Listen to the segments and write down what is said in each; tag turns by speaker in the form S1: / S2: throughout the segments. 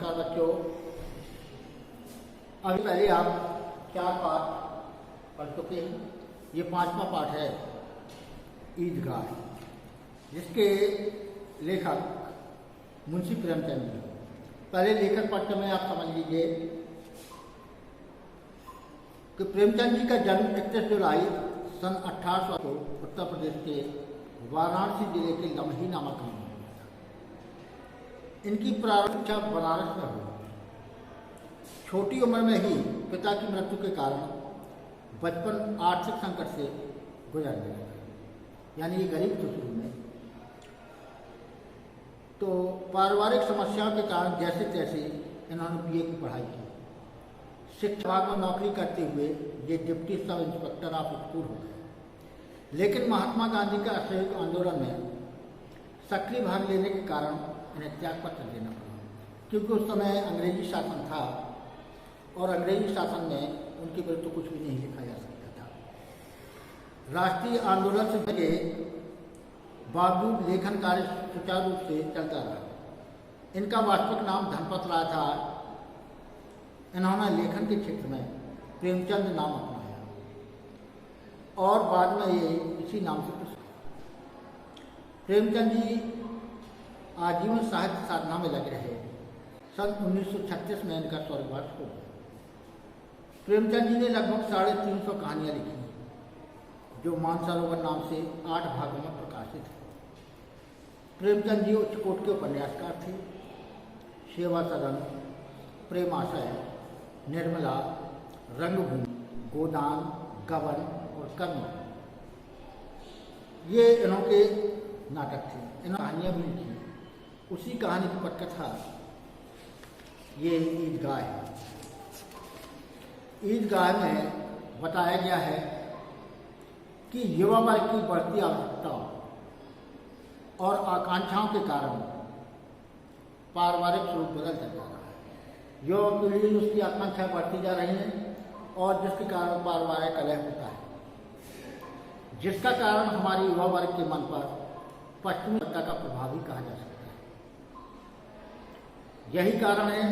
S1: नमस्कार बच्चों। अभी पहले आप 4 पाठ पढ़ चुके हैं। ये 5वां पाठ है ईदगाह, जिसके लेखक मुंशी प्रेमचंद जी। पहले लेखक पढ़ते में आप समझ लीजिए कि प्रेमचंद जी का जन्म 31 जुलाई सन 1800 को उत्तर प्रदेश के वाराणसी जिले के लम्ही नामक गांव में हुआ था। इनकी प्रारंभिक शिक्षा बनारस में हुई। छोटी उम्र में ही पिता की मृत्यु के कारण बचपन आर्थिक संकट से गुजरने लगा, यानी ये गरीब थे शुरू में। तो पारिवारिक समस्याओं के कारण जैसे तैसे इन्होंने बीए की पढ़ाई की। शिक्षा विभाग में नौकरी करते हुए ये deputy sub inspector of school हो गए। लेकिन महात्मा गांधी का असहयोग आंदोलन में सक्रिय भाग लेने के कारण इन्हें त्याग पत्र देना पड़ा, क्योंकि उस समय अंग्रेजी शासन था और अंग्रेजी शासन में उनके विरुद्ध कुछ भी नहीं लिखा जा सकता था। राष्ट्रीय आंदोलन से लगे बावजूद लेखन कार्य सुचारू रूप से चलता रहा। इनका वास्तविक नाम धनपत राय था। इन्होंने लेखन के क्षेत्र में प्रेमचंद नाम अपनाया और बाद में ये इसी नाम से प्रसिद्ध। प्रेमचंद जी आजीवन साहित्य साधना में लगे रहे। सन 1936 में इनका स्वर्गवास हो गया। प्रेमचंद जी ने लगभग 350 कहानियां लिखी, जो मानसरोवर नाम से 8 भागों में प्रकाशित है। प्रेमचंद जी उच्च कोटि के उपन्यासकार थे। सेवा सदन, प्रेमाशय, निर्मला, रंगभूमि, गोदान, गबन और कर्म, ये इन्होंने नाटक थे। इन्होंने कहानियाँ भी लिखी। उसी कहानी की पटकथा ये ईदगाह है। ईदगाह में बताया गया है कि युवा वर्ग की बढ़ती आवश्यकता और आकांक्षाओं के कारण पारिवारिक स्वरूप बदलता जा रहा है। युवा पीढ़ी में उसकी आकांक्षाएं बढ़ती जा रही हैं और जिसके कारण पारिवारिक कलह होता है, जिसका कारण हमारी युवा वर्ग के मन पर पश्चिमी सत्ता का प्रभाव ही कहा जा सकता है। यही कारण है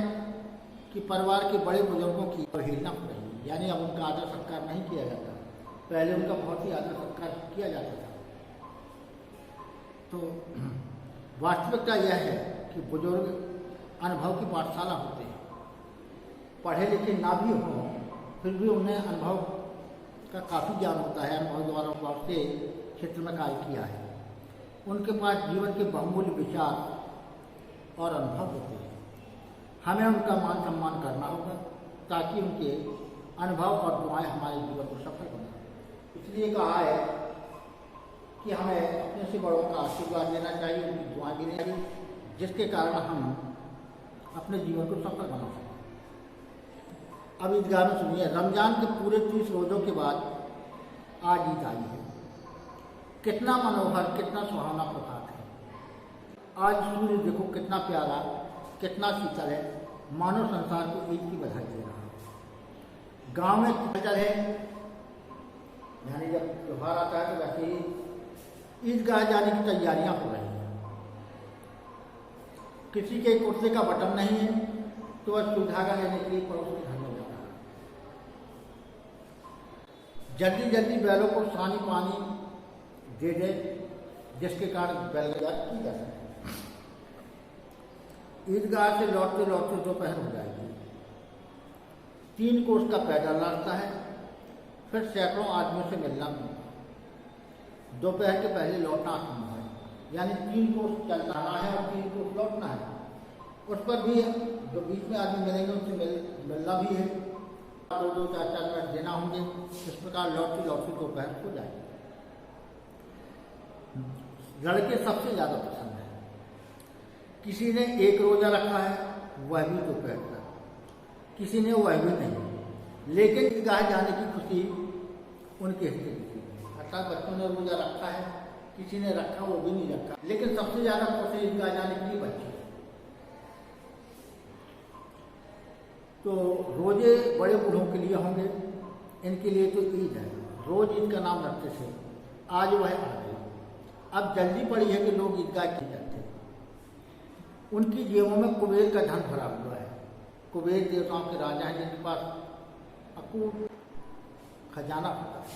S1: कि परिवार के बड़े बुजुर्गों की अवहेलना हो रही है, यानी अब उनका आदर सत्कार नहीं किया जाता। पहले उनका बहुत ही आदर सत्कार किया जाता था। तो वास्तविकता यह है कि बुजुर्ग अनुभव की पाठशाला होते हैं। पढ़े लिखे ना भी हों, फिर भी उन्हें अनुभव का काफ़ी ज्ञान होता है। अनुभव द्वारा अनुभव से क्षेत्र में कार्य किया है। उनके पास जीवन के बहुमूल्य विचार और अनुभव होते हैं। हमें उनका मान सम्मान करना होगा ताकि उनके अनुभव और दुआएं हमारे जीवन को सफल बनाए। इसलिए कहा है कि हमें अपने से बड़ों का आशीर्वाद लेना चाहिए, उनकी दुआएं लेनी चाहिए, जिसके कारण हम अपने जीवन को सफल बना सकें। अब ईदगाह में सुनिए। रमजान के पूरे 30 रोज़ों के बाद आज ईद आई है। कितना मनोहर, कितना सुहावना प्रभात है। आज सूर्य देखो कितना प्यारा, कितना शीतल है, मानव संसार को ईद की बधाई दे रहा है। गांव में कल्चर है, यानी जब त्योहार आता है तो वैसे ही ईदगाह जाने की तैयारियां हो रही हैं। किसी के कुर्ते का बटन नहीं है तो वह सुधागा लेने के लिए पड़ोस के घर में जाता है। जल्दी जल्दी बैलों को सानी पानी दे दे, जिसके कारण बैलगाह की जा सके। ईदगाह से लौटते लौटते दोपहर हो जाएगी। 3 कोस का पैदल रास्ता है, फिर सैकड़ों आदमियों से मिलना होगा। दोपहर के पहले लौटना असंभव है, यानी 3 कोस चलना है और 3 कोस लौटना है। उस पर भी जो बीच में आदमी मिलेंगे उनसे मिलना भी है। 2-2, 4-4 मिनट देना होंगे। इस प्रकार लौटते लौटते दोपहर हो जाएगी। लड़के सबसे ज़्यादा पसंद है। किसी ने 1 रोज़ा रखा है, वह भी दोपहर का, किसी ने वह भी नहीं। लेकिन ईदगाह जाने की खुशी उनके हिस्से की थी। अर्थात बच्चों ने रोज़ा रखा है, किसी ने रखा, वो भी नहीं रखा, लेकिन सबसे ज़्यादा खुशी ईदगाह जाने के लिए बच्चे। तो रोजे बड़े बूढ़ों के लिए होंगे, इनके लिए तो ईद है। रोज़ ईद का नाम रखते थे, आज वह आ गई। अब जल्दी पड़ी है कि लोग ईदगाह की जाते हैं। उनकी जेबों में कुबेर का धन भरा हुआ है। कुबेर देवताओं के राजा हैं जिनके पास अकूट खजाना होता है,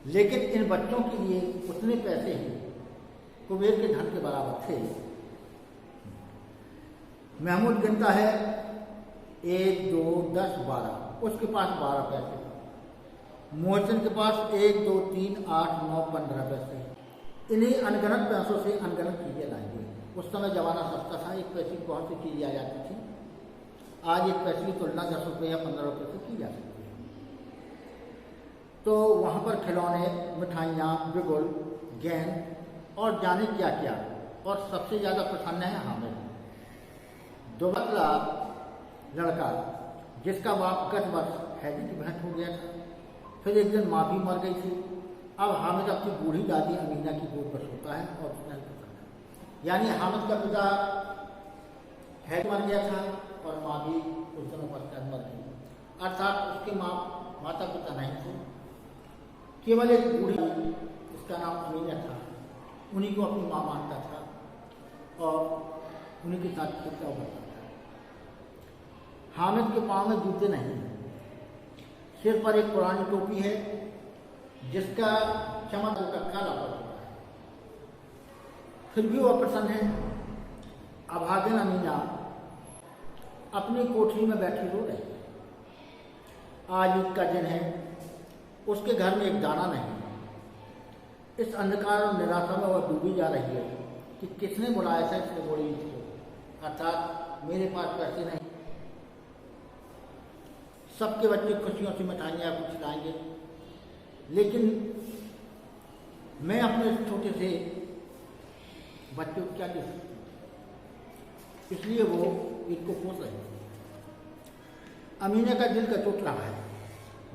S1: लेकिन इन बच्चों के लिए उतने पैसे ही कुबेर के धन के बराबर थे। महमूद गिनता है 1, 2, 10, 12, उसके पास 12 पैसे। मोहसिन के पास 1, 2, 3, 8, 9, 15 पैसे। इन्हीं अनगिनत पैसों से अनगिनत चीज़ें लाएंगे। उस समय ज़माना सस्ता था, 1 पैसे की बहुत सी चीज़ें आ जाती थी। आज 1 पैसे की तुलना 10 रुपये या 15 रुपये से की जा सकती है। तो वहाँ पर खिलौने, मिठाइयाँ, बिगुल, गेंद और जाने क्या क्या। और सबसे ज़्यादा प्रसन्न है हामिद, दुबला लड़का जिसका बाप गत वर्ष हैजी की भेंट हो गया था। फिर एक दिन माँ भी मर गई थी। अब हामिद अपनी बूढ़ी दादी अमीना की गोद पर सोता है और उसने यानी हामिद का पिता हैज मर गया था और माँ भी उस दिनों पर मर गई, अर्थात उसके माता पिता नहीं थे, केवल एक बूढ़ी, उसका नाम अमीना था, उन्हीं को अपनी माँ मानता था और उन्हीं के साथ खेलता बढ़ता था। हामिद के पाँव में जूते नहीं, सिर पर एक पुरानी टोपी है जिसका चमक काला पड़ चुका है। फिर भी वो प्रसन्न है। अभागन अमीना अपनी कोठरी में बैठी रो रही है। आज ईद का दिन है, उसके घर में एक दाना नहीं। इस अंधकार और निराशा में वह डूबी जा रही है कि किसने बुलाया था इसने बड़ी ईद को, अर्थात मेरे पास पैसे नहीं। सबके बच्चे खुशियों से मिठाइयाँ कुछ खिलाएंगे, लेकिन मैं अपने छोटे से बच्चे को क्या दे सकती हूँ, इसलिए वो इनको पोस रहे हैं। अमीना का दिल का चोट रहा है।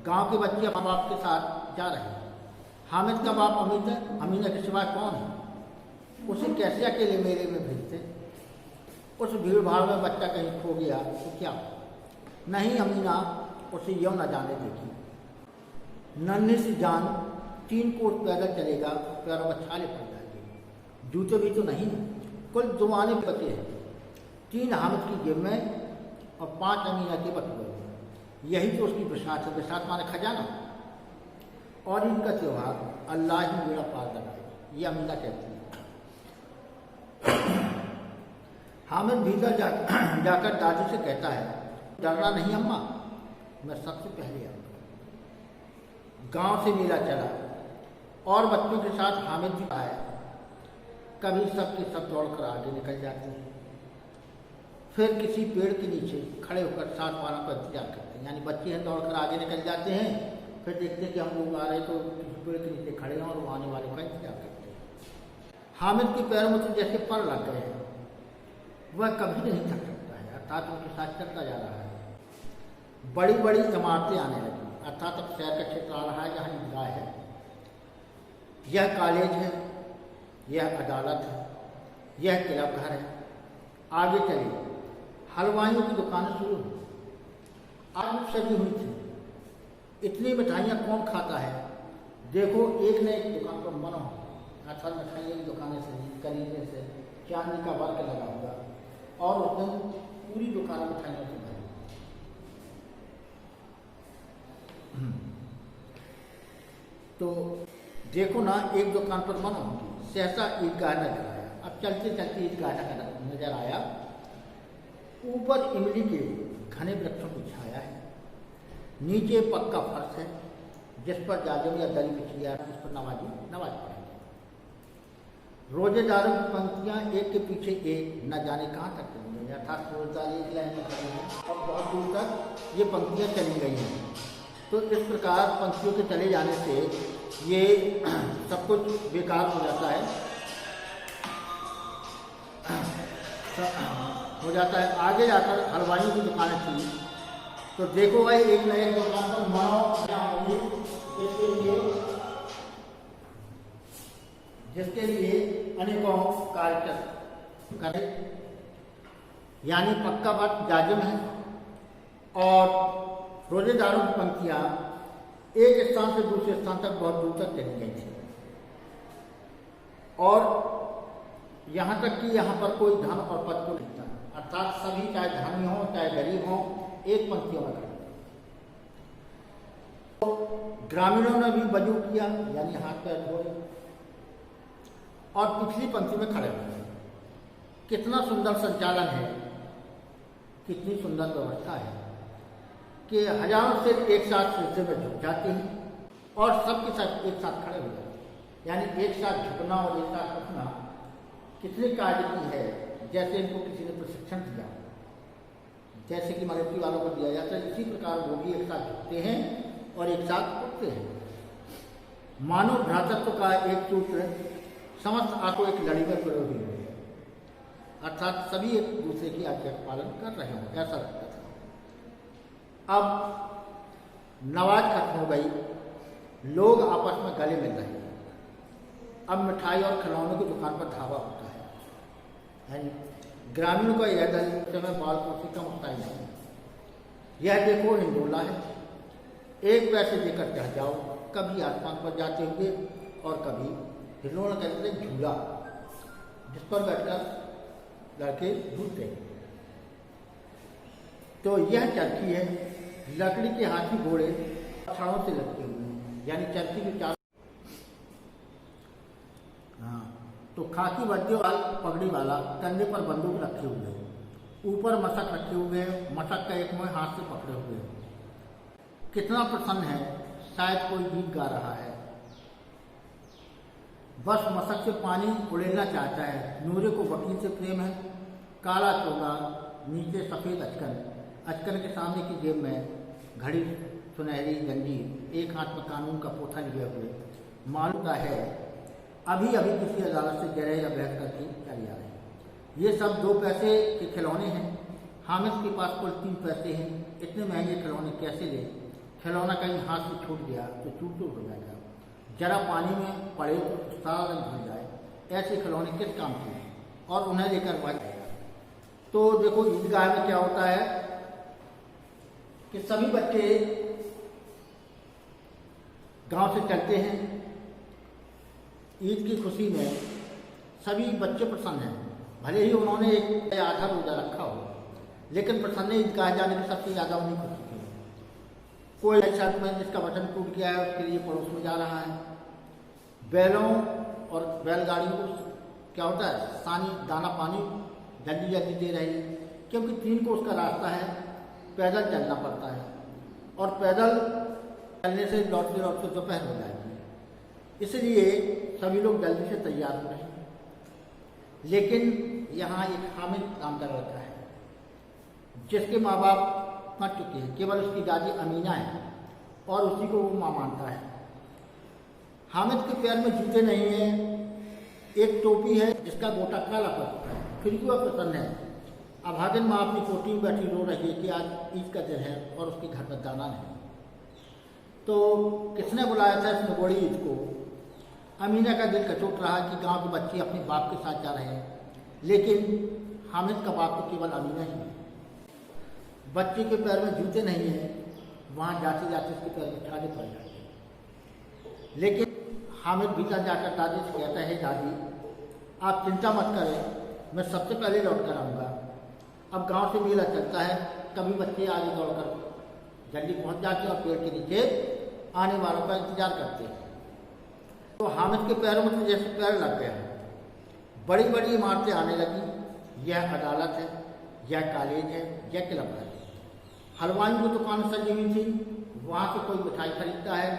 S1: गांव के बच्चे माँ बाप के साथ जा रहे हैं। हामिद का बाप अमीना के सिवा कौन है? उसे कैसे अकेले मेले में भेजते? उस भीड़ भाड़ में बच्चा कहीं खो गया तो क्या? नहीं, अमीना उसे यूं न जाने देगी। नन्ही सी जान 3 कोस पैदल चलेगा, पैरों में छाले पड़ जाएंगे। जूते भी तो नहीं, कुल 2 आने बचे हैं। 3 हामिद की जेब में और 5 अमीना के बटुए में। यही तो उसकी बिसात है। बिसात माने खजाना। और इनका त्यौहार अल्लाह ही मेरा पार लगाए, ये अमीना कहती है। हामिद भीतर जाकर दादी से कहता है, डरना नहीं अम्मा, मैं सबसे पहले आऊँगा। गांव से मेला चला और बच्चों के साथ हामिद भी आया। कभी सब के सब दौड़कर आगे निकल जाते हैं, फिर किसी पेड़ के नीचे खड़े होकर साथ वालों का इंतजार करते हैं। यानी बच्चे हैं, दौड़कर आगे निकल जाते हैं, फिर देखते हैं कि हम लोग आ रहे तो किसी पेड़ के नीचे खड़े हैं और वो आने वाले का इंतजार करते हैं। हामिद के पैरों में तो जैसे पर लग गए हैं, वह कभी नहीं थक सकता है, अर्थात उनके साथ चलता जा रहा है। बड़ी बड़ी इमारतें आने लगी, अर्थात अब शहर का क्षेत्र आ रहा है जहाँ ईदगाह है। यह कॉलेज है, यह अदालत है, यह क्लब घर है। आगे चलिए, हलवाइयों की दुकानें शुरू हुई। आज सजी हुई थी। इतनी मिठाइयाँ कौन खाता है? देखो, एक न एक दुकान पर मनो, अर्थात मिठाइयों की दुकानें से खरीदने से चांदी का वर्क लगा हुआ और उस दिन पूरी दुकान मिठाइयों से भरी। तो देखो ना, एक दुकान पर मनो होगी। सहसा ईदगाह नजर आया। अब चलते चलते ईदगाह नजर आया। ऊपर इमली के घने वृक्षों की छाया है, नीचे पक्का फर्श है जिस पर जाजम या दरी बिछी है, जिस पर नमाज पढ़ेंगे। रोजेदारों की पंक्तियाँ एक के पीछे एक न जाने कहाँ तक चली गई, अर्थात रोजेदार एक लाइन में खड़े हैं और बहुत दूर तक ये पंक्तियाँ चली गई हैं। तो इस प्रकार पंक्तियों के चले जाने से ये सब कुछ बेकार हो जाता है, आगे जाकर हलवाइयों की दुकानें थी। तो देखो भाई, एक नए दुकान पर मानो जिसके लिए अनेकों कार्य करें, यानी पक्का बात जाजिम है और रोजेदारों की पंक्तियाँ एक स्थान से दूसरे स्थान तक बहुत दूर तक चली गई थी। और यहाँ तक कि यहाँ पर कोई धन और पद को नहीं था, अर्थात सभी चाहे धनी हो चाहे गरीब हो एक पंक्तियों में खड़े। तो ग्रामीणों ने भी वजू किया, यानी हाथ पैर धोए और पिछली पंक्ति में खड़े हुए। कितना सुंदर संचालन है, कितनी सुंदर व्यवस्था है कि हजारों से एक साथ सिलसिले में झुक जाते हैं और सबके साथ एक साथ खड़े हो जाते हैं। यानी एक साथ झुकना और एक साथ उठना कितने कार्य की है, जैसे इनको किसी ने प्रशिक्षण दिया, जैसे कि मलेट्री वालों को दिया जाता है, इसी प्रकार वो भी एक साथ झुकते हैं और एक साथ उठते हैं। मानव भ्रातृत्व का एक सूत्र समस्त आपको एक लड़ी में प्रयोग हुई है, अर्थात सभी एक दूसरे की आज्ञा का पालन कर रहे हों, ऐसा लगता था। अब नवाज खत्म हो गई, लोग आपस में गले मिल रहे हैं। अब मिठाई और खिलौनों की दुकान पर धावा होता है। ग्रामीणों का यह दल समय बाल पोषी का मुक्ताई नहीं। यह देखो हिंडोला है, एक पैसे देकर चढ़ जाओ, कभी आसमान पर जाते हुए और कभी हिंडोला कहते झूला, जिस पर बैठकर लड़के झूलते हैं। तो यह चरखी है, लकड़ी के हाथी घोड़े छड़ों से लटके हुए हैं, यानी चरखी के चार। हाँ, तो खाकी वर्दी वाल पगड़ी वाला कंधे पर बंदूक रखे हुए हैं, ऊपर मशक रखे हुए हैं, मशक का एक मुंह हाथ से पकड़े हुए हैं। कितना प्रसन्न है, शायद कोई गीत गा रहा है। बस मशक से पानी उड़ेलना चाहता है। नूरे को वकील से प्रेम है, काला चोगा, नीचे सफ़ेद अचकन, अचकन के सामने की जेब में घड़ी, सुनहरी जंजीर, एक हाथ में कानून का पोथा लिए हुए। मालूम है अभी अभी किसी अदालत से जरे या बहस करके चली आ रही। ये सब 2 पैसे के खिलौने हैं। हामिद के पास कुल 3 पैसे हैं। इतने महंगे खिलौने कैसे ले? खिलौना कहीं हाथ से छूट गया तो चूर चूर हो जाएगा, जरा पानी में पड़े तो सारा रंग भर जाए। ऐसे खिलौने किस काम के हैं? और उन्हें लेकर वह जाएगा। तो देखो ईदगाह में क्या होता है कि सभी बच्चे गांव से चलते हैं। ईद की खुशी में सभी बच्चे प्रसन्न हैं। भले ही उन्होंने एक आधा रोजा रखा हो, लेकिन प्रसन्न ईदगाह जाने की सबसे ज़्यादा उन्हें खुशी थी। कोई ऐसा में जिसका बटन टूट गया है, उसके लिए पड़ोस में जा रहा है। बैलों और बैलगाड़ियों को क्या होता है, सानी दाना पानी जल्दी जल्दी दे रही है, क्योंकि 3 को उसका रास्ता है, पैदल चलना पड़ता है और पैदल चलने से लौटते लौटते दोपहर हो जाएगी। इसलिए सभी लोग जल्दी से तैयार हो रहे हैं। लेकिन यहाँ एक हामिद नाम का लड़का है, जिसके माँ बाप मर चुके हैं, केवल उसकी दादी अमीना है और उसी को वो माँ मानता है। हामिद के पैर में जूते नहीं हैं, एक टोपी है जिसका गोटा काला पड़ चुका है, फिर भी वह प्रसन्न है। अभागिन माँ अपनी कोठी में बैठी रो रही है कि आज ईद का दिन है और उसके घर में दाना नहीं। तो किसने बुलाया था इसमें बड़ी ईद को? अमीना का दिल कचोट रहा कि गांव के बच्चे अपने बाप के साथ जा रहे हैं, लेकिन हामिद का बाप तो केवल अमीना ही है। बच्चे के पैर में जूते नहीं हैं, वहाँ जाते जाते उसके पैर में छाले पड़ जाते हैं। लेकिन हामिद भीतर जाकर दादी से कहता है, दादी आप चिंता मत करें, मैं सबसे पहले लौट कर आऊँगा। अब गांव से मेला चलता है, कभी बच्चे आगे दौड़कर जल्दी पहुँच जाते हैं और पेड़ के नीचे आने वालों का इंतजार करते हैं। तो हामिद के पैरों में तो जैसे पैर लग गया, बड़ी बड़ी इमारतें आने लगी। यह अदालत है, यह कॉलेज है, यह क्लब है। हलवाई की दुकान सजी हुई थी, वहाँ से कोई मिठाई खरीदता है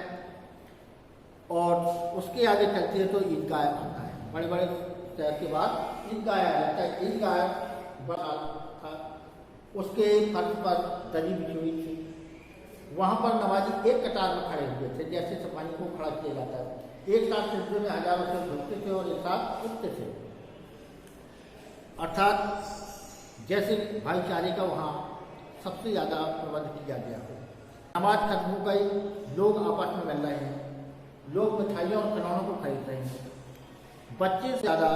S1: और उसके आगे चलती है तो ईदगाह आता है। बड़े बड़े शहर के बाद ईदगाह आ जाता है। ईदगाह बड़ा था, उसके फर्श पर दरी बिछी हुई थी। वहाँ पर नमाजी एक कतार में खड़े हुए थे, जैसे सिपाही को खड़ा किया जाता है। एक साथ सिलसिले में हजारों से घुसते थे और एक साथ उठते थे, अर्थात जैसे भाईचारे का वहाँ सबसे ज़्यादा प्रबंध किया गया है। नमाज खत्म हो गई, लोग आपस में मिल रहे हैं, लोग मिठाइयों और खिलौनों को खरीद रहे हैं। बच्चे से ज़्यादा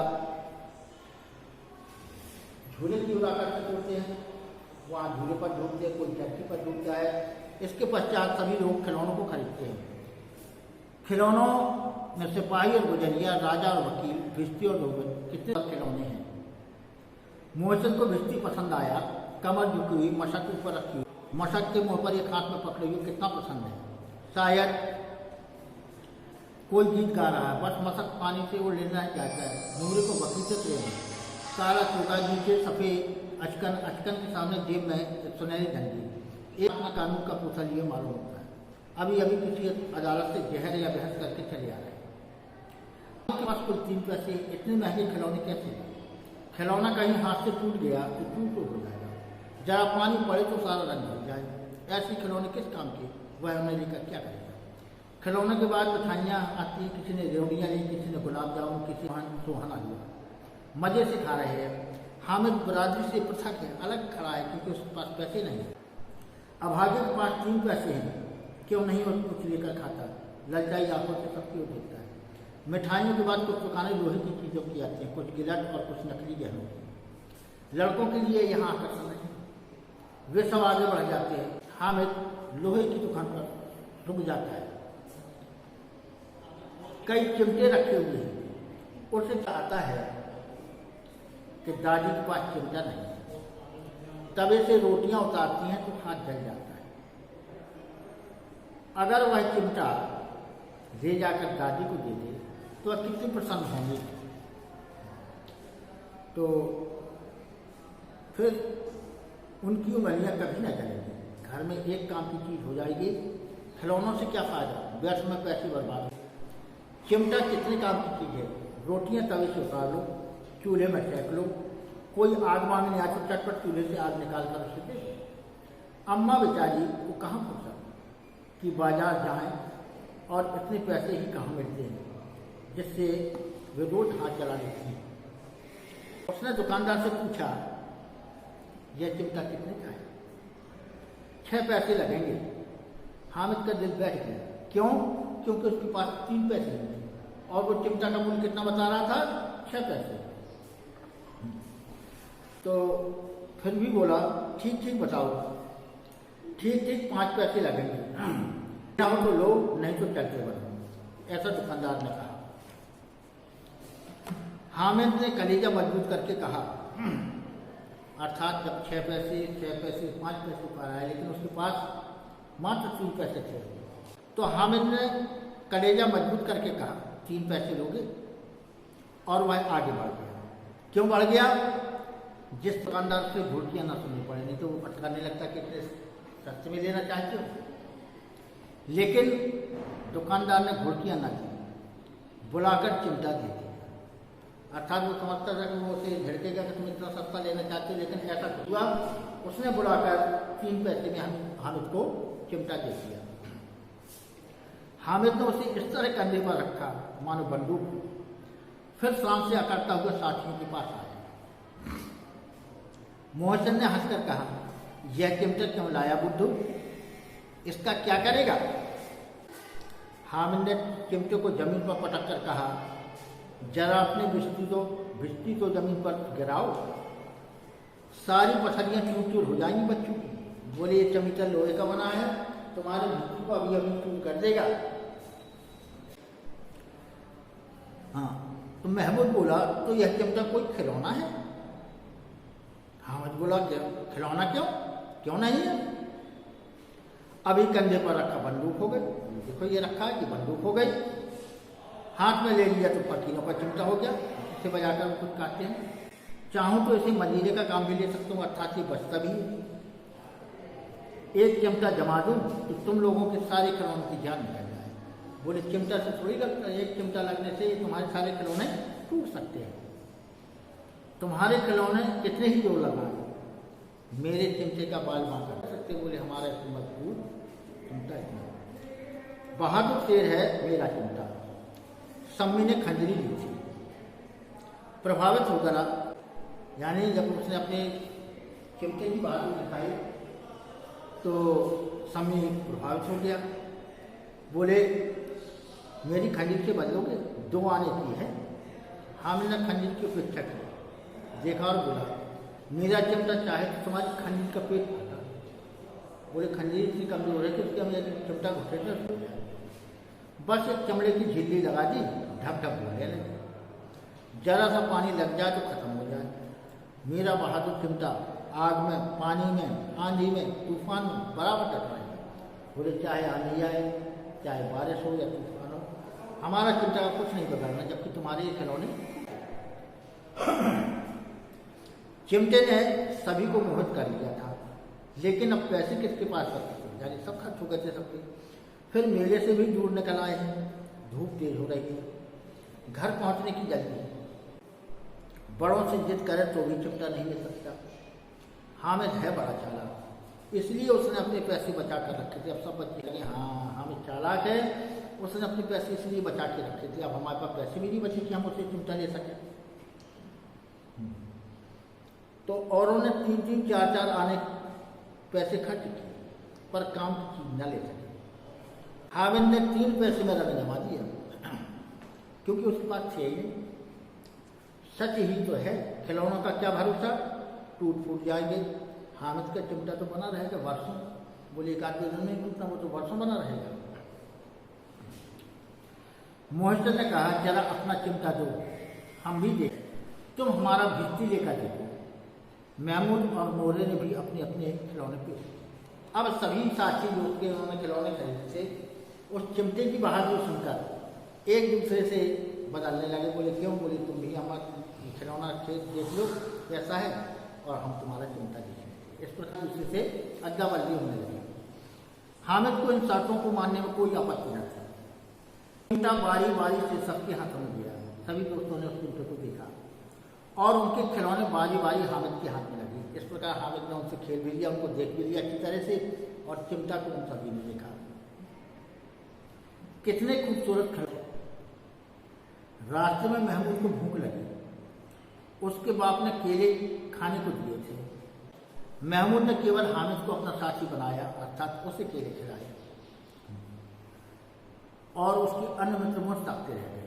S1: झूले की उड़ाकर से तोड़ते हैं, वहाँ झूले पर झूलते हैं, कोई चरखी पर झूलता है। इसके पश्चात सभी लोग खिलौनों को खरीदते हैं। खिलौनों में सिपाही और गुजरिया, राजा और वकील, भिश्ती और धोबन, कितने खिलौने हैं। मोहसिन को भिश्ती पसंद आया, कमर झुकी हुई, मशक ऊपर रखी हुई, मशक के मुंह पर एक हाथ में पकड़ी हुई, कितना पसंद है। शायद कोई गीत गा रहा है, बस मशक पानी से वो लेना चाहता है। नूरे को बकरी से प्रेम है, काला चोगा, नीचे सफ़ेद अचकन, अचकन के सामने जेब में एक सुनहरी डंडी। एक अपना कानून का पूछा लिए मालूम होता है, अभी अभी किसी अदालत से जहर या बहस करके चले आ रहे हैं। आपके पास कुल 3 पैसे, इतने महंगे खिलौने कैसे? खिलौना कहीं हाथ से टूट गया तो टूट हो जाएगा, जरा पानी पड़े तो सारा रंग भर जाए। ऐसे खिलौने किस काम के? वह हमें लेकर क्या करेगा? खिलौने के बाद मिठाइयाँ आती, किसी ने रेवड़ियाँ ली, किसी ने गुलाब जामुन, किसी ने सोहाना लिया, मज़े से खा रहे हैं। हामिद बरादरी से पृथक है, अलग खड़ा है, क्योंकि उसके पास पैसे नहीं है। अभागे के पास 3 पैसे हैं, क्यों नहीं वो कुछ लेकर खाता? ललचाई आंखों से सबकी ओर देखता है। मिठाइयों के बाद कुछ दुकानें लोहे की चीज़ों की आती हैं, कुछ गिलट और कुछ नकली गहनों की। लड़कों के लिए यहाँ आकर्षण है, वे सब आगे बढ़ जाते हैं। हामिद लोहे की दुकान पर रुक जाता है, कई चिमटे रखे हुए हैं। उसे चाहता है कि दादी के पास चिमटा नहीं है। तवे से रोटियां उतारती हैं तो हाथ जल जाता है। अगर वह चिमटा ले जाकर दादी को दे दे तो वह कितनी प्रसन्न होंगी। तो फिर उनकी उंगलियां कभी न जलेंगी। घर में एक काम की चीज़ हो जाएगी। खिलौनों से क्या फ़ायदा? व्यर्थ में पैसे बर्बाद। चिमटा कितने काम की चीज़ है? रोटियां तवे से उतार लो, चूल्हे में सेक लो, कोई आग मांगने आ तो चटपट चूल्हे से आग निकाल कर उसे दे। अम्मा बेचारी को कहाँ फुर्सत कि बाजार जाएं और इतने पैसे ही कहाँ मिलते हैं जिससे वे रोज हाथ चला लेती हैं। उसने दुकानदार से पूछा, यह चिमटा कितने का है? 6 पैसे लगेंगे। हामिद का दिल बैठ गया। क्यों? क्योंकि उसके पास 3 पैसे थे और वो चिमटा का मूल्य कितना बता रहा था? 6 पैसे। तो फिर भी बोला, ठीक ठीक बताओ। ठीक ठीक 5 पैसे लगेंगे, ना हो तो लो, नहीं तो चलते बढ़ो, ऐसा दुकानदार ने कहा। हामिद ने कलेजा मजबूत करके कहा, अर्थात जब 6 पैसे 5 पैसे पा रहा है, लेकिन उसके पास मात्र 3 पैसे थे। तो हामिद ने कलेजा मजबूत करके कहा, 3 पैसे लोगे? और वह आगे बढ़ गया। क्यों बढ़ गया? जिस दुकानदार से घुड़कियाँ ना सुननी पड़े, नहीं तो वो फटकारने लगता कि इतने सस्ते में लेना चाहते हो। लेकिन दुकानदार ने घुड़कियाँ ना दी, बुलाकर चिमटा दे दिया। अर्थात वो समझता था कि वो उसे झड़केगा कि तुम इतना सस्ता लेना चाहते हो, लेकिन ऐसा हुआ। उसने बुलाकर 3 पैसे में हामिद को चिमटा दे दिया। हामिद ने उसे इस तरह कंधे पर रखा मानो बंदूक। फिर सांस से अकड़ता हुआ साथियों के पास आया। मोहसिन ने हंसकर कहा, यह चिमटा क्यों लाया बुद्धू? इसका क्या करेगा? हामिद ने चिमटे को जमीन पर पटक कर कहा, जरा अपने भिश्ती तो जमीन पर गिराओ, सारी पसलियाँ चूर चूर हो जाएंगी बच्चों की। बोले, ये चिमटा लोहे का बना है, तुम्हारे भिश्ती को अभी अभी चूर कर देगा। हाँ, तो महमूद बोला, तो यह चिमटा कोई खिलौना है? हामिद बोला, खिलौना क्यों नहीं है? अभी कंधे पर रखा बंदूक हो गई। देखो ये रखा है कि बंदूक हो गई। हाथ में ले लिया तो पकीनों का चिमटा हो गया, इसे बजाकर खुद काटते हैं। चाहूँ तो इसे मजीरे का काम भी ले सकता हूँ, अर्थात ये बचता भी है। एक चिमटा जमा दूँ तो तुम लोगों के सारे खिलौनों की जान निकल जाए। बोले, चिमटा से थोड़ी लगता है, एक चिमटा लगने से तुम्हारे सारे खिलौने टूट सकते हैं। तुम्हारे खिलौने कितने ही जोर लगाए, मेरे चिमटे का बाल बांका कर सकते। बोले, हमारा इतना मजबूत चिमटा इतना बहादुर शेर है मेरा चिमटा। सम्मी ने खंजरी ली थी, प्रभावित हो गया। यानी जब उसने अपने चिमटे की बहादुरी दिखाई तो सम्मी प्रभावित हो गया। बोले, मेरी खंजर से बदलोगे? 2 आने की है। हामिद ने खंजर की उपेक्षा की, देखा और बोला, मेरा चिमटा चाहे तो तुम्हारी खंजर का पेट फाटा। बोले, खंजर इतनी कमजोर है कि उसके हम चिमटा घुटे तो बस एक चमड़े की झिल्ली लगा दी, ढक ढक बोलने लगे। जरा सा पानी लग जाए तो खत्म हो जाए। मेरा बहादुर चिमटा आग में, पानी में, आंधी में, तूफान में बराबर डट रहे। बोले चाहे आंधी आए, चाहे बारिश हो या तूफान हो, हमारा चिमटा का कुछ नहीं बिगाड़ना, जबकि तुम्हारे ये खिलौने। चिमटे ने सभी को मोहित कर लिया था, लेकिन अब पैसे किसके पास करते थे, यानी सब खर्च हो गए थे सबके। फिर मेले से भी दूर निकल आए हैं, धूप तेज हो रही है, घर पहुंचने की जल्दी है। बड़ों से जिद करे तो भी चिमटा नहीं ले सकता। हामिद है बड़ा चालाक, इसलिए उसने अपने पैसे बचा कर रखे थे। अब सब बच्चे कहें हाँ हामिद चालाक है, उसने अपने पैसे इसलिए बचा के रखे थे। अब हमारे पास पैसे भी नहीं बचे कि हम उससे चिमटा ले सकें। तो औरों ने 3-3, 4-4 आने पैसे खर्च किए, पर काम की चीज न ले सके। हामिद ने 3 पैसे में रंग जमा दिया, क्योंकि उसके पास थे ही नहीं। सच ही तो है, खिलौनों का क्या भरोसा, टूट फूट जाएंगे। हामिद का चिमटा तो बना रहेगा वर्षों। बोले एक आध दिन नहीं टूटना, वो तो वर्षों बना रहेगा। मोहित ने कहा जरा अपना चिमटा दो, हम भी देखें। तुम हमारा भित्ती लेकर देखो। महमूद और नूरे ने भी अपने अपने खिलौने पेश। अब सभी साथी लोग के उन्होंने खिलौने खरीदे थे। उस चिमटे की बहादुरी सुनकर एक दूसरे से बदलने लगे। बोले क्यों? बोले तुम भी हमारा खिलौना देख लो कैसा है, और हम तुम्हारा चिमटा देखेंगे। इस प्रकार दूसरे से अद्दा बदली होने लगी। हामिद को इन शर्तों को मानने में कोई आपत्ति न थी। चिमटा बारी बारी से सबके हाथों में गया। सभी दोस्तों ने उस चिमटे को देखा और उनके खिलौने बारी बारी हामिद के हाथ में लगे। इस प्रकार हामिद ने उनसे खेल भी लिया, उनको देख भी लिया अच्छी तरह से, और चिमटा को उन सभी ने देखा। कितने खूबसूरत खिलौने। रास्ते में महमूद को भूख लगी। उसके बाप ने केले खाने को दिए थे। महमूद ने केवल हामिद को अपना साथी बनाया, अर्थात उसे केले खिलाए, और उसकी अन्य मित्र मुझ ताकते रह गए।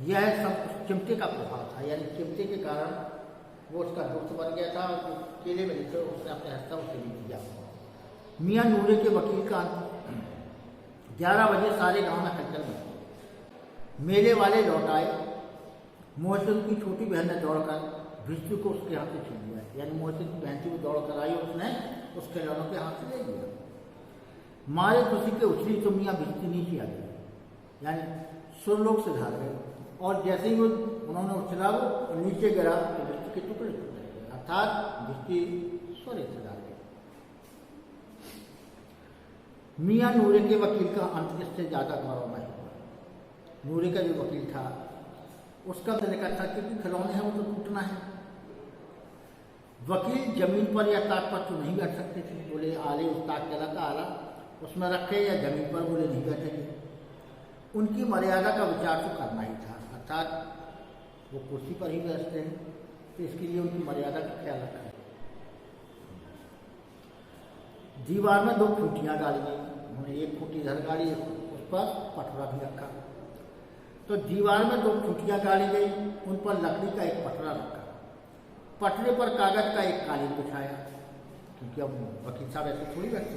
S1: यह सब उस चिमटे का प्रभाव था, यानी चिमटे के कारण वो उसका दोस्त बन गया था। और केले में जिसे उसने अपने हस्ता उसे भी दिया। मियाँ नूरे के वकील का 11 बजे सारे गांव में हलचल मची। मेले वाले लौट आए। मोहसिन की छोटी बहन ने दौड़कर भिष्टु को उसके हाथ से छीन लिया, यानी मोहसिन की बहन थी वो दौड़कर आई और उसने उस खिलौनों के हाथ से ले लिया। मारे खुशी के उछली तो मियाँ भिष्टु नीचे आ गई, यानी सुरलोक से धार गए। और जैसे ही वो उन्होंने उछला वो नीचे गिरा तो भिष्टु के टुकड़े टूट गए, अर्थात भिष्टु स्वर्ग से धार गए। मियाँ नूरे के वकील का अंत इससे ज्यादा गौरवमय हुआ। नूरे का जो वकील था उसका तरीका था क्योंकि खिलौने हैं वो तो टूटना है। वकील जमीन पर या ताक पर तो नहीं बैठ सकते थे। बोले आले उस ताक कहलाता आला, उसमें रखे या जमीन पर, बोले नहीं बैठेंगे। उनकी मर्यादा का विचार तो करना ही था, अर्थात वो कुर्सी पर ही बैठते हैं, तो इसके लिए उनकी मर्यादा का ख्याल रखा। दीवार में 2 खूंटियां गाड़ी गई। उन्होंने एक खूंटी इधर गाड़ी, उस पर पटरा भी रखा। तो दीवार में 2 खूंटियां गाड़ी गई, उन पर लकड़ी का एक पटरा रखा। पटरे पर कागज का एक कालीन बिछाया, क्योंकि अब वकील साहब ऐसे थोड़ी बैठते।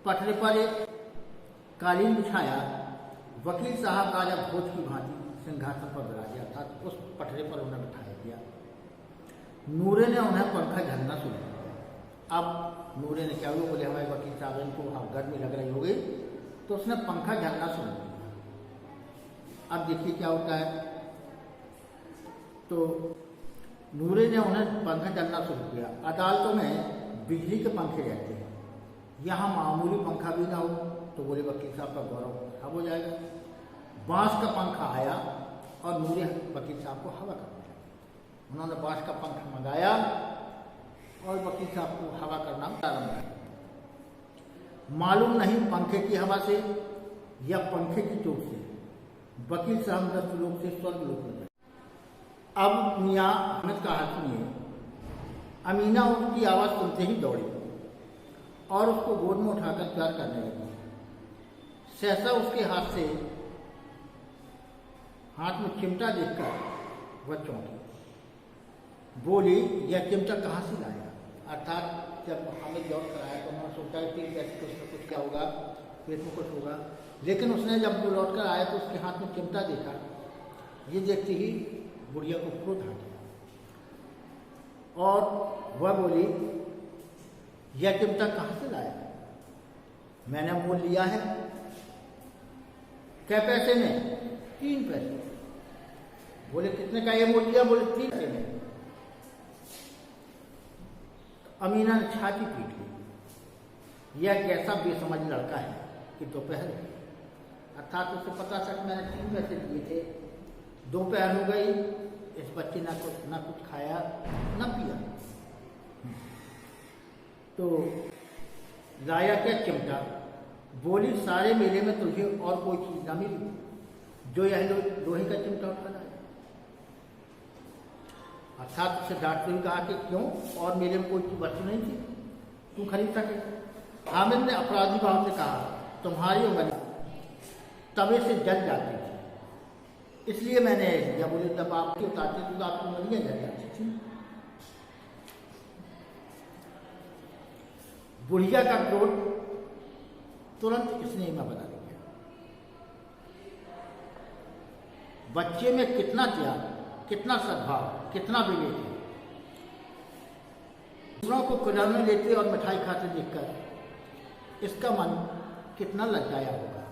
S1: पटरे पर एक कालीन बिछाया। वकील साहब राजा भोज की भांति सिंहासन पर बिराजे, अर्थात उस पटरे पर उन्हें बिठाया गया। नूरे ने उन्हें पंखा झलना शुरू किया। अब नूरे ने क्या हुआ? बोले हमारे वकील साहब इनको गर्मी लग रही होगी, तो उसने पंखा झलना शुरू किया। अब देखिए क्या होता है। तो नूरे ने उन्हें पंखा चलना शुरू किया। अदालतों में बिजली के पंखे रहते हैं, यहाँ मामूली पंखा भी ना हो तो बोले वकील साहब का गौरव खराब हो जाएगा। बांस का पंखा आया और नूरे वकील साहब को हवा करने लगे। उन्होंने बांस का पंखा मंगाया और वकील साहब को हवा करना प्रारंभ किया। मालूम नहीं पंखे की हवा से या पंखे की चोट से वकील साहब 10 लोग से स्वर्ग लोग हो गए। अब मियाँ हामिद का हाथ सुनिए। अमीना उनकी आवाज़ सुनते ही दौड़ी और उसको गोद में उठाकर प्यार करने लगी। सहसा उसके हाथ में चिमटा देखकर वह चौंकी। बोली यह चिमटा कहाँ से लाया? अर्थात जब हामिद लौट कर आया तो उन्होंने सोचा कि कैसे कुछ न कुछ क्या होगा, पेट में कुछ होगा। लेकिन उसने जब वो लौट कर आया तो उसके हाथ में चिमटा देखा। ये देखते ही बुढ़िया को क्रोध आ गया और वह बोली, यह चिमटा कहाँ से लाया? मैंने मोल लिया है। क्या पैसे में? 3 पैसे। बोले कितने का ये मोल लिया? बोले 3 पैसे में। अमीना ने छाती पीट ली। यह कैसा बेसमझ लड़का है कि दोपहर, अर्थात उसे पता चल मैंने 3 पैसे दिए थे, दोपहर हो गई, इस बच्चे ना कुछ खाया ना पिया, तो लाया क्या? चिमटा। बोली सारे मेले में तुझे और कोई चीज ना मिली जो यह लोहे का चिमटा उठा लाया। अर्थात उसे डांटते हुए कहा कि क्यों, और मेले में कोई वस्तु नहीं थी, तू खरीद सके? हामिद ने अपराधी भाव से कहा, तुम्हारी उंगली तवे से जल जाती थी, इसलिए मैंने लिया। बोले जब आपके उतारते थे तो आपकी उंगलियां जल जाती थी। बुढ़िया का क्रोध तुरंत स्नेह में बदल गया। बच्चे में कितना त्याग, कितना सद्भाव, कितना विवेक है। दूसरों को खिलौने लेते और मिठाई खाते देखकर इसका मन कितना लज्जाया होगा।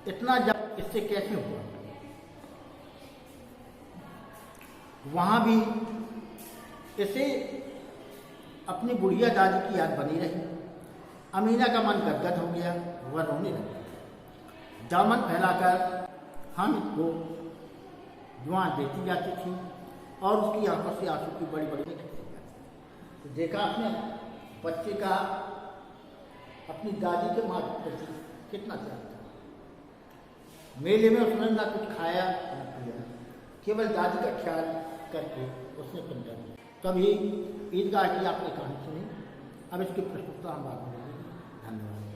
S1: इतना जब इससे कैसे हुआ? वहां भी इसे अपनी बुढ़िया दादी की याद बनी रही। अमीना का मन गदगद हो गया, वह रोने लगी। दामन फैलाकर हामिद को दुआ देती जाती थी और उसकी आंखों से आंसू की बड़ी बड़ी तो देखा आपने बच्चे का अपनी दादी के माँ के प्रति कितना प्यार था। मेले में उसने ना कुछ खाया न पिया, केवल दादी का ख्याल करके उसने पिंडा दिया। तभी ईदगाह की आपने कहानी सुनी। अब इसकी प्रस्तुतता हम बाद में। धन्यवाद।